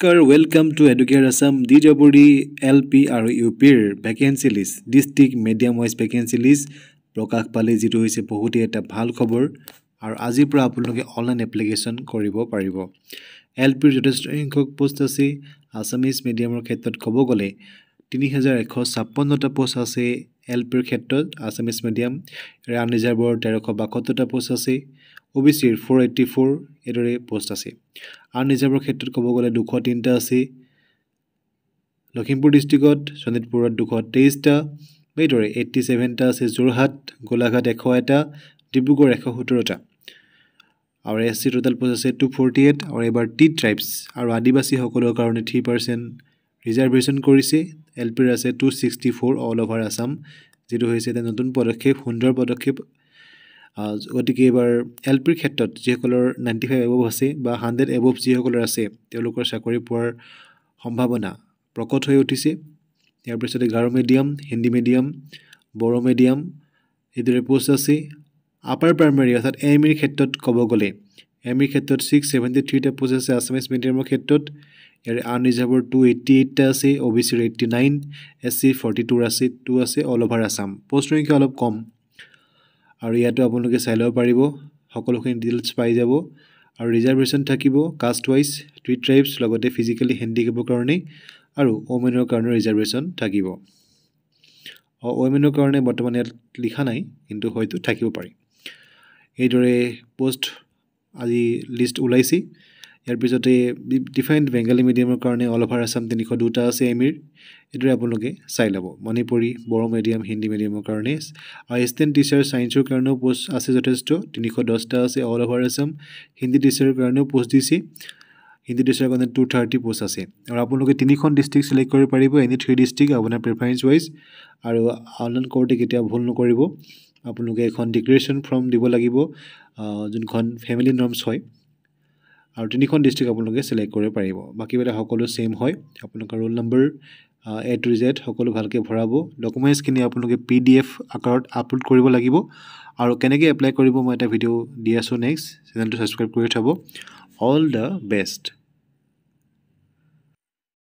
Welcome to Educare Assam DWD LP আৰু UPৰ vacancy list district medium wise vacancy list প্ৰকাশ পালে যেটো হৈছে বহুত এটা ভাল খবৰ আৰু আজিৰ পৰা আপোনালোকে অনলাইন এপ্লিকেশন কৰিব পাৰিব LPৰ যথেষ্ট সংখ্যক পোষ্ট আছে আসামিজ মিডিয়ামৰ ক্ষেত্ৰত ক'ব গলে 3156টা পোষ্ট আছে LPৰ ক্ষেত্ৰত আসামিজ মিডিয়াম আনৰিজাৰ্ভৰ 1372টা পোষ্ট আছে OBCৰ 484 এদৰে পোষ্ট আছে আনৰিজাৰ্ভৰ ক্ষেত্ৰত ক'ব গলে 203টা আছে লখিমপুৰ ডিস্ট্ৰিক্টত সনিতপুৰত 223টা বেদৰে 87টা আছে যোৰহাট গোলাঘাট 101টা ডিব্ৰুগড় 117টা আৰু এসসি টোটাল পোষ্ট আছে 248 আৰু এবাৰ টি ট্ৰাইবস আৰু আদিবাসী সকলৰ কাৰণে 3% ৰিজাৰ্ভেশন কৰিছে এলপিৰ আছে 264 অল ওভাৰ আসাম যেটো হৈছে এটা নতুন পদক্ষেপ সুন্দৰ পদক্ষেপ গতিকে এবাৰ এলপিৰ ক্ষেত্ৰত যিসকলৰ 95 এবভ আছে বা 100 এবভ যিসকলৰ আছে তেওঁলোকৰ চাকৰি পোৱাৰ সম্ভাৱনা প্ৰকট হৈ উঠিছে ইয়াৰ পিছতে Garo medium Hindi medium Bodo medium এদৰে পোষ্ট আছে আপাৰ প্ৰাইমাৰী অৰ্থাৎ এমইৰ ক্ষেত্ৰত ক'ব গলে এমইৰ ক্ষেত্ৰত 673 টা পোষ্ট আছে আসামিজ মিডিয়ামৰ ক্ষেত্ৰত ইয়াৰ আনৰিজাৰ্ভৰ 288 টা আছে ওবিসিৰ 89 এসসি 42 আছে 2 আছে অল ওভাৰ আসাম পোষ্টৰ সংখ্যা অলপ কম আৰু ইয়াতো আপোনালোকে চাই লব পাৰিব সকলোখিনি ডিটেইলছ পাই যাব আৰু ৰিজাৰ্ভেশন থাকিব কাষ্ট ওয়াইজ থ্ৰী ট্ৰাইবস লগতে ফিজিক্যালি হ্যান্ডিক্যাপৰ কাৰণে আৰু ওমেনৰ কাৰণে ৰিজাৰ্ভেশন থাকিব ওমেনৰ কাৰণে বৰ্তমান ইয়াত লিখা নাই কিন্তু হয়তো থাকিব পাৰে এইদৰে পোষ্ট আজি লিষ্ট ওলাইছে ইয়াৰ পিছতে ডিফাইন্ড বেঙ্গলী মিডিয়ামৰ কাৰণে অল ওভাৰ আসাম 302টা আছে এমিৰ এদৰে আপোনালোকে চাই লব মণিপুৰী বড়ো মিডিয়াম হিন্দী মিডিয়ামৰ কাৰণে এসিস্ট্যান্ট টিচাৰ সায়েন্সৰ কাৰণেও পোষ্ট আছে যথেষ্ট 310টা আছে অল ওভাৰ আসাম হিন্দী টিচাৰৰ কাৰণেও পোষ্ট দিছে হিন্দী টিচাৰৰ কাৰণে 230 পোষ্ট আছে আৰু আপোনালোকে তিনিখন ডিস্ট্ৰিক্ট সিলেক্ট কৰিব পাৰিব এনি 3 ডিস্ট্ৰিক্ট আপোনাৰ প্ৰেফাৰেন্স ওয়াইজ আৰু অনলাইন কৰোতে কেতিয়া ভুল নকৰিব আপোনালোকে এখন ডিক্লেৰেশন ফৰ্ম দিব লাগিব যোনখন ফ্যামিলি নৰ্মছ হয় আৰু তিনিখন ডিস্ট্ৰিক্ট আপোনালোকে সিলেক্ট কৰিব পাৰিব বাকিবেলা সকলো সেম হয় আপোনালোকৰ roll number A to Z সকলো ভালকে ভৰাব ডকুমেন্টছ কিনি আপোনালোকে PDF আকাৰত আপলোড কৰিব লাগিব আৰু কেনেকৈ এপ্লাই কৰিব মই এটা ভিডিও দি আছো নেক্সট চেনেলটো সাবস্ক্ৰাইব কৰি থব অল দা বেষ্ট